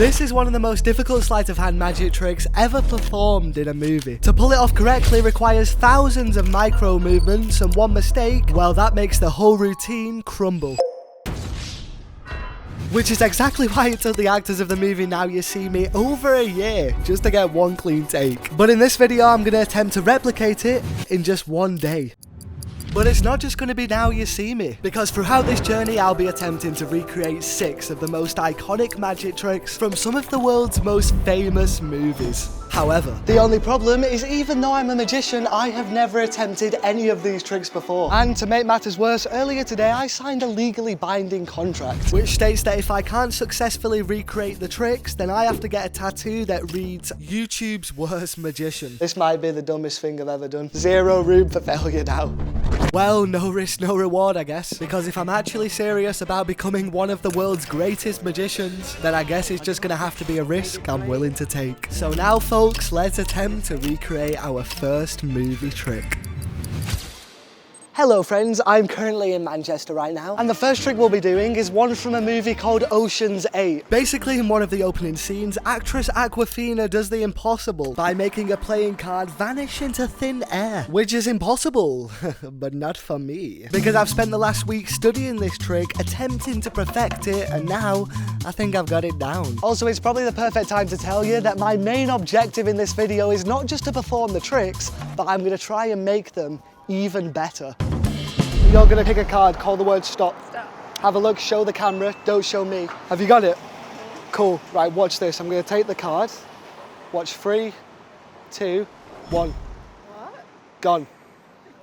This is one of the most difficult sleight of hand magic tricks ever performed in a movie. To pull it off correctly requires thousands of micro movements, and one mistake, well, that makes the whole routine crumble. Which is exactly why it took the actors of the movie Now You See Me over a year just to get one clean take. But in this video, I'm going to attempt to replicate it in just one day. But it's not just going to be Now You See Me, because throughout this journey I'll be attempting to recreate 6 of the most iconic magic tricks from some of the world's most famous movies. However, the only problem is even though I'm a magician, I have never attempted any of these tricks before. And to make matters worse, earlier today I signed a legally binding contract, which states that if I can't successfully recreate the tricks, then I have to get a tattoo that reads, YouTube's worst magician. This might be the dumbest thing I've ever done. Zero room for failure now. Well, no risk, no reward, I guess. Because if I'm actually serious about becoming one of the world's greatest magicians, then I guess it's just gonna have to be a risk I'm willing to take. So now, folks, let's attempt to recreate our first movie trick. Hello friends, I'm currently in Manchester right now, and the first trick we'll be doing is one from a movie called Ocean's 8. Basically, in one of the opening scenes, actress Awkwafina does the impossible by making a playing card vanish into thin air, which is impossible, but not for me. Because I've spent the last week studying this trick, attempting to perfect it, and now I think I've got it down. Also, it's probably the perfect time to tell you that my main objective in this video is not just to perform the tricks, but I'm going to try and make them even better. You're gonna pick a card, call the word stop. Stop. Have a look, show the camera, don't show me. Have you got it? Cool, right, watch this. I'm gonna take the card. Watch 3, 2, 1. What? Gone.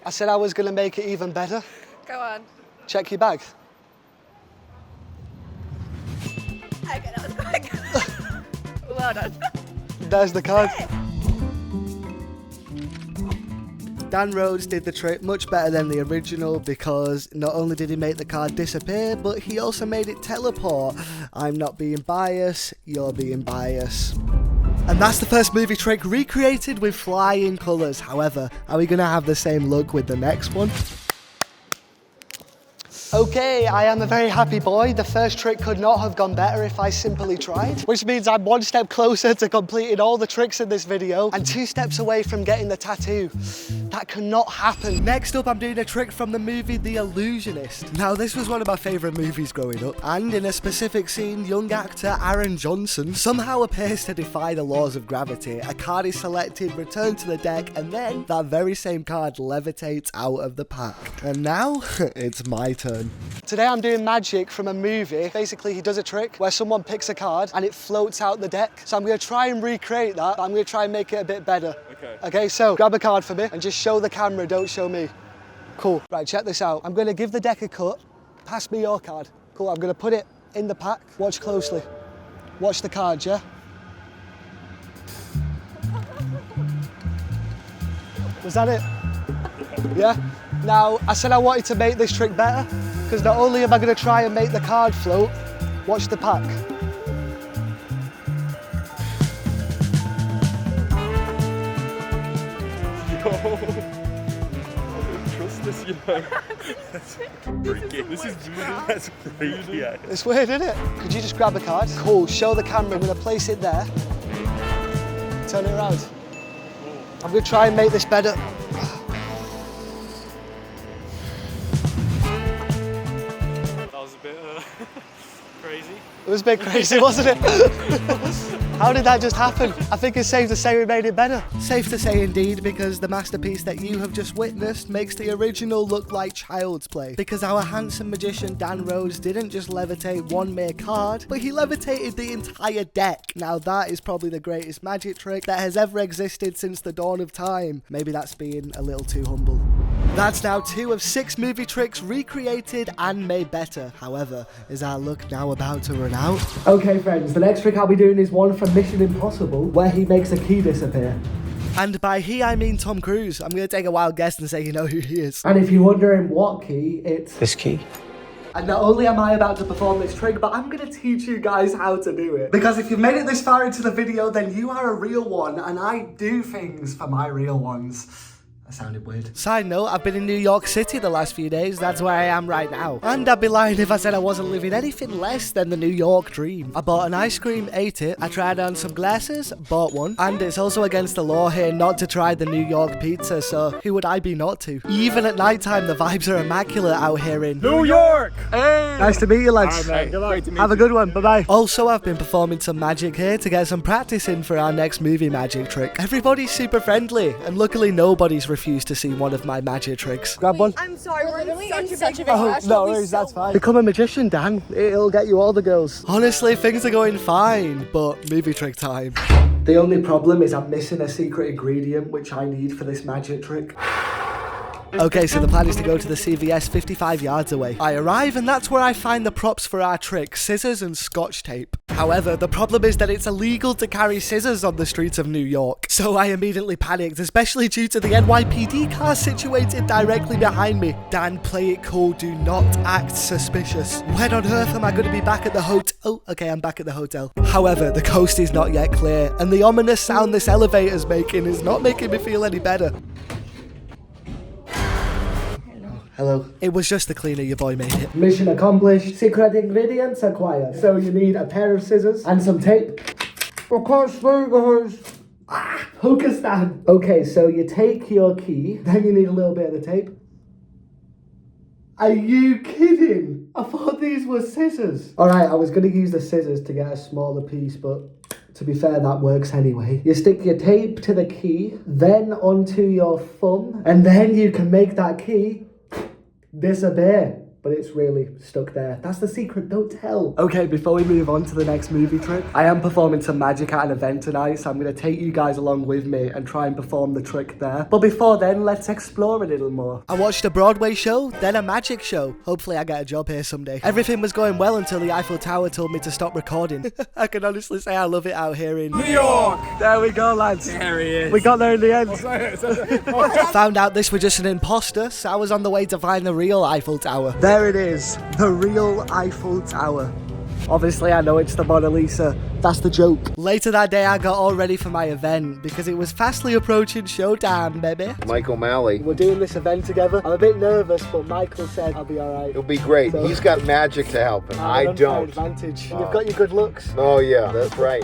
I said I was gonna make it even better. Go on. Check your bag. Okay, that was quick. Well done. There's the card. Dan Rhodes did the trick much better than the original because not only did he make the card disappear, but he also made it teleport. I'm not being biased, you're being biased. And that's the first movie trick recreated with flying colours. However, are we going to have the same look with the next one? Okay, I am a very happy boy. The first trick could not have gone better if I simply tried, which means I'm 1 step closer to completing all the tricks in this video and 2 steps away from getting the tattoo. That cannot happen. Next up, I'm doing a trick from the movie The Illusionist. Now, this was one of my favourite movies growing up, and in a specific scene, young actor Aaron Johnson somehow appears to defy the laws of gravity. A card is selected, returned to the deck, and then that very same card levitates out of the pack. And now, it's my turn. Today I'm doing magic from a movie. Basically, he does a trick where someone picks a card and it floats out the deck. So I'm going to try and recreate that, but I'm going to try and make it a bit better. Okay, so grab a card for me and just show the camera, don't show me. Cool. Right, check this out. I'm going to give the deck a cut. Pass me your card. Cool, I'm going to put it in the pack. Watch closely. Watch the cards, yeah? Was that it? Yeah? Now, I said I wanted to make this trick better, because not only am I going to try and make the card float, watch the pack. Yo, I don't trust this, you know. That's freaky. This is weird. That's freaky. It's weird, isn't it? Could you just grab a card? Cool, show the camera. I'm going to place it there. Turn it around. I'm going to try and make this better. Crazy. It was a bit crazy, wasn't it? How did that just happen? I think it's safe to say we made it better. Safe to say indeed, because the masterpiece that you have just witnessed makes the original look like child's play. Because our handsome magician Dan Rhodes didn't just levitate one mere card, but he levitated the entire deck. Now that is probably the greatest magic trick that has ever existed since the dawn of time. Maybe that's being a little too humble. That's now 2 of 6 movie tricks recreated and made better. However, is our luck now about to run out? Okay friends, the next trick I'll be doing is one from Mission Impossible, where he makes a key disappear. And by he, I mean Tom Cruise. I'm going to take a wild guess and say you know who he is. And if you're wondering what key, it's this key. And not only am I about to perform this trick, but I'm going to teach you guys how to do it. Because if you've made it this far into the video, then you are a real one, and I do things for my real ones. That sounded weird. Side note, I've been in New York City the last few days. That's where I am right now. And I'd be lying if I said I wasn't living anything less than the New York dream. I bought an ice cream, ate it. I tried on some glasses, bought one. And it's also against the law here not to try the New York pizza, so who would I be not to? Even at night time, the vibes are immaculate out here in New York! Hey! Nice to meet you, lads. Good luck. Have a good one. Bye-bye. Also, I've been performing some magic here to get some practice in for our next movie magic trick. Everybody's super friendly, and luckily nobody's refused to see one of my magic tricks. Grab one. I'm sorry, we're literally in in such a big Oh, rush. no We'll be worries, so that's fine. Become a magician, Dan. It'll get you all the girls. Honestly, things are going fine, but movie trick time. The only problem is I'm missing a secret ingredient which I need for this magic trick. Okay, so the plan is to go to the CVS 55 yards away. I arrive and that's where I find the props for our trick, scissors and scotch tape. However, the problem is that it's illegal to carry scissors on the streets of New York. So I immediately panicked, especially due to the NYPD car situated directly behind me. Dan, play it cool, do not act suspicious. When on earth am I going to be back at the hotel? Oh, okay, I'm back at the hotel. However, the coast is not yet clear, and the ominous sound this elevator's making is not making me feel any better. Hello. It was just the cleaner, your boy made it. Mission accomplished. Secret ingredients acquired. So you need a pair of scissors and some tape. I can't speak, guys. Hooker stand. Okay, so you take your key, then you need a little bit of the tape. Are you kidding? I thought these were scissors. Alright, I was going to use the scissors to get a smaller piece, but to be fair, that works anyway. You stick your tape to the key, then onto your thumb, and then you can make that key disappear. But it's really stuck there. That's the secret, don't tell. Okay, before we move on to the next movie trick, I am performing some magic at an event tonight, so I'm going to take you guys along with me and try and perform the trick there. But before then, let's explore a little more. I watched a Broadway show, then a magic show. Hopefully I get a job here someday. Everything was going well until the Eiffel Tower told me to stop recording. I can honestly say I love it out here in New York! There we go, lads. There he is. We got there in the end. Found out this was just an imposter, so I was on the way to find the real Eiffel Tower. There it is, the real Eiffel Tower. Obviously, I know it's the Mona Lisa. That's the joke. Later that day, I got all ready for my event because it was fastly approaching showtime, baby. Mike O'Malley. We're doing this event together. I'm a bit nervous, but Michael said I'll be alright. It'll be great. So- He's got magic to help him. I don't. Advantage. Oh. You've got your good looks. Oh yeah, that's right.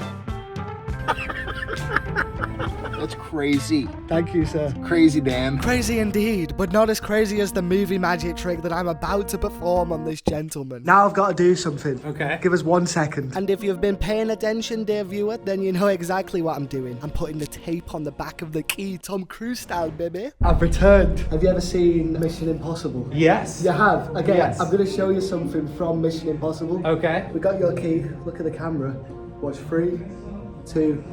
That's crazy. Thank you, sir. Crazy, Dan. Crazy indeed, but not as crazy as the movie magic trick that I'm about to perform on this gentleman. Now I've got to do something. Okay. Give us 1 second. And if you've been paying attention, dear viewer, then you know exactly what I'm doing. I'm putting the tape on the back of the key, Tom Cruise style, baby. I've returned. Have you ever seen Mission Impossible? Yes. You have? Okay, Yes. I'm going to show you something from Mission Impossible. Okay. We got your key. Look at the camera. Watch 3, 2,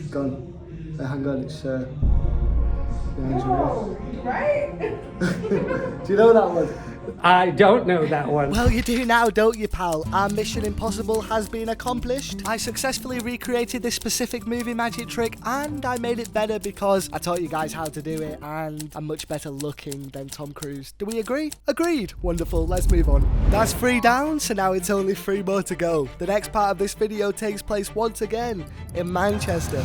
gone. Hang on, it's Right? Do you know that one? I don't know that one. Well, you do now, don't you, pal? Our Mission Impossible has been accomplished. I successfully recreated this specific movie magic trick, and I made it better because I taught you guys how to do it, and I'm much better looking than Tom Cruise. Do we agree? Agreed. Wonderful. Let's move on. That's 3 down, so now it's only 3 more to go. The next part of this video takes place once again in Manchester.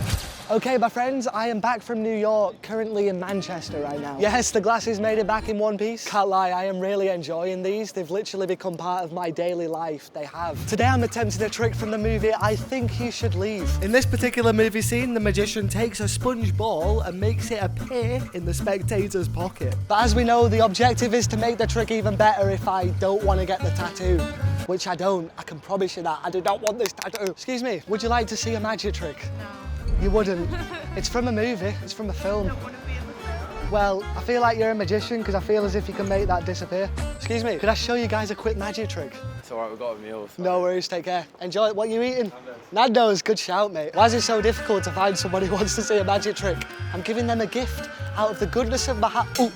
Okay, my friends, I am back from New York, currently in Manchester right now. Yes, the glasses made it back in one piece. Can't lie, I am really enjoying these. They've literally become part of my daily life. They have. Today I'm attempting a trick from the movie I Think You Should Leave. In this particular movie scene, the magician takes a sponge ball and makes it appear in the spectator's pocket. But as we know, the objective is to make the trick even better if I don't want to get the tattoo. Which I don't. I can promise you that. I do not want this tattoo. Excuse me, would you like to see a magic trick? No. You wouldn't. It's from a movie. It's from a film. I don't want to be in the film. Well, I feel like you're a magician because I feel as if you can make that disappear. Excuse me, could I show you guys a quick magic trick? It's alright, we've got a meal. So. No worries, take care. Enjoy it. What are you eating? Nando's. Good shout, mate. Why is it so difficult to find someone who wants to see a magic trick? I'm giving them a gift out of the goodness of my heart. Ooh.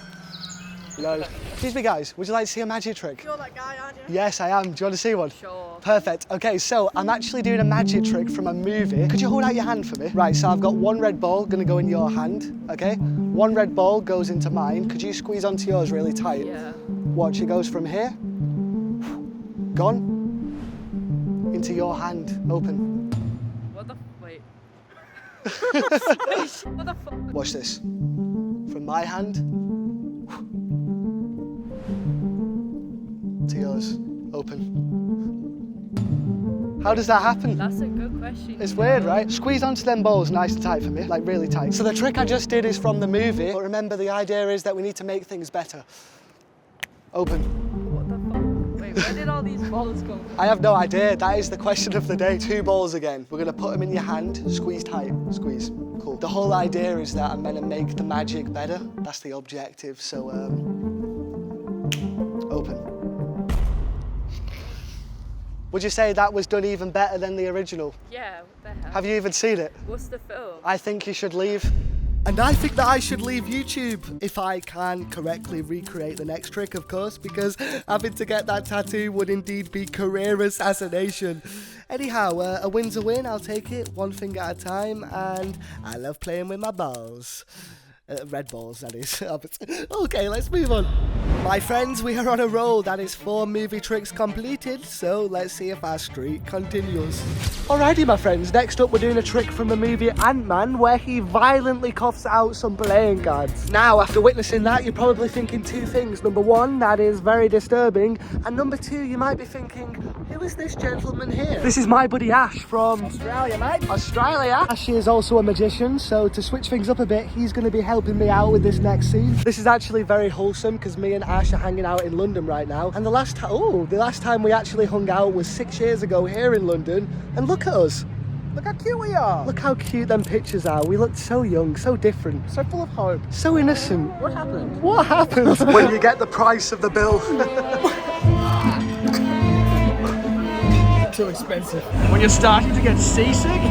No. Excuse me, guys. Would you like to see a magic trick? You're that guy, aren't you? Yes, I am. Do you want to see one? Sure. Perfect. Okay, so I'm actually doing a magic trick from a movie. Could you hold out your hand for me? Right, so I've got 1 red ball gonna go in your hand, okay? 1 red ball goes into mine. Could you squeeze onto yours really tight? Yeah. Watch, it goes from here, gone, into your hand, open. What the wait. What the fuck? Watch this. my hand to yours. Open. How does that happen? That's a good question. It's weird, right? Squeeze onto them balls nice and tight for me, like really tight. So the trick I just did is from the movie, but remember the idea is that we need to make things better. Open. What the fuck? Wait, where did all these balls go? I have no idea. That is the question of the day. 2 balls again. We're gonna put them in your hand. Squeeze tight. Squeeze. Cool. The whole idea is that I'm gonna make the magic better. That's the objective. So, open. Would you say that was done even better than the original? Yeah, what the hell? Have you even seen it? What's the film? I think you should leave. And I think that I should leave YouTube if I can correctly recreate the next trick, of course, because having to get that tattoo would indeed be career assassination. Anyhow, a win's a win, I'll take it, one thing at a time, and I love playing with my balls. Red balls, that is. Okay, let's move on. My friends, we are on a roll. That is 4 movie tricks completed, so let's see if our streak continues. Alrighty, my friends, next up we're doing a trick from the movie Ant-Man where he violently coughs out some playing cards. Now, after witnessing that, you're probably thinking 2 things. Number 1, that is very disturbing, and number 2, you might be thinking, who is this gentleman here? This is my buddy Ash from Australia, mate. Australia. Ash is also a magician, so to switch things up a bit, he's going to be helping me out with this next scene. This is actually very wholesome because me and Ash are hanging out in London right now, and the last time we actually hung out was 6 years ago here in London, and look at us. Look how cute we are. Look how cute them pictures are. We looked so young, so different, so full of hope, so innocent. What happened? What happens when you get the price of the bill? Too expensive. When you're starting to get seasick.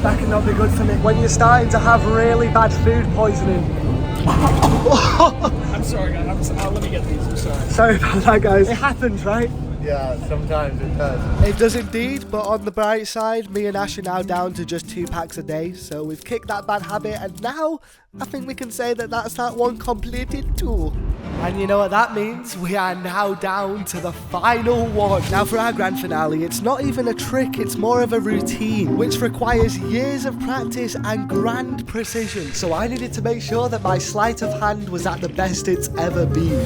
That cannot be good for me. When you're starting to have really bad food poisoning. I'm sorry, guys. Let me get these. I'm sorry. Sorry about that, guys. It happens, right? Yeah, sometimes it does. It does indeed, but on the bright side, me and Ash are now down to just 2 packs a day, so we've kicked that bad habit, and now I think we can say that that's that one completed too. And you know what that means? We are now down to the final one. Now for our grand finale, it's not even a trick, it's more of a routine, which requires years of practice and grand precision. So I needed to make sure that my sleight of hand was at the best it's ever been.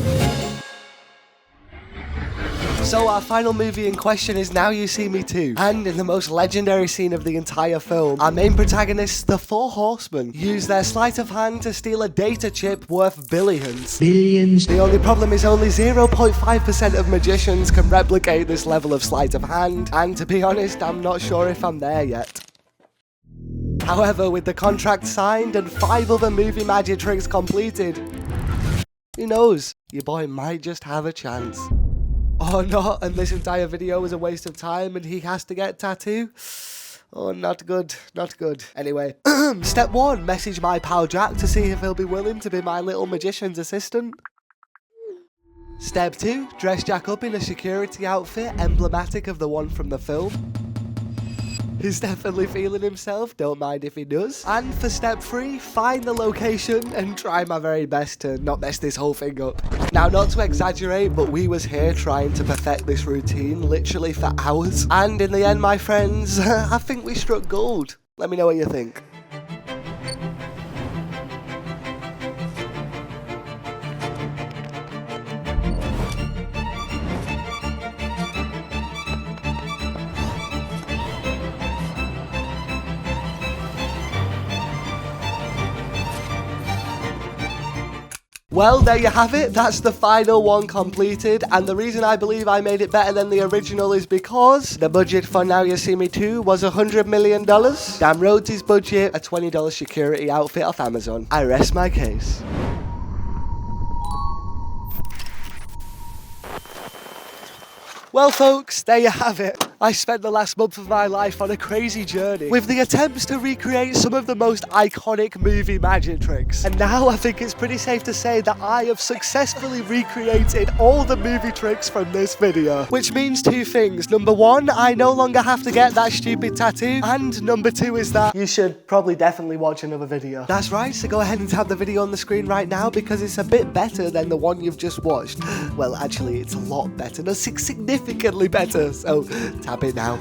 So our final movie in question is Now You See Me Too. And in the most legendary scene of the entire film, our main protagonists, the 4 horsemen, use their sleight of hand to steal a data chip worth billions. The only problem is only 0.5% of magicians can replicate this level of sleight of hand, and to be honest, I'm not sure if I'm there yet. However, with the contract signed and 5 other movie magic tricks completed, who knows, your boy might just have a chance. Or not, and this entire video was a waste of time and he has to get tattoo. Oh, not good, not good. Anyway, step 1, message my pal Jack to see if he'll be willing to be my little magician's assistant. Step 2, dress Jack up in a security outfit emblematic of the one from the film. He's definitely feeling himself, don't mind if he does. And for step 3, find the location and try my very best to not mess this whole thing up. Now, not to exaggerate, but we was here trying to perfect this routine literally for hours. And in the end, my friends, I think we struck gold. Let me know what you think. Well, there you have it, that's the final one completed, and the reason I believe I made it better than the original is because the budget for Now You See Me Too was $100 million. Damn Rhodes' budget, a $20 security outfit off Amazon. I rest my case. Well folks, there you have it. I spent the last month of my life on a crazy journey with the attempts to recreate some of the most iconic movie magic tricks. And now I think it's pretty safe to say that I have successfully recreated all the movie tricks from this video. Which means 2 things. Number 1, I no longer have to get that stupid tattoo. And number 2 is that you should probably definitely watch another video. That's right, so go ahead and tap the video on the screen right now because it's a bit better than the one you've just watched. Well, actually, it's a lot better. No, significantly better, so tap it now.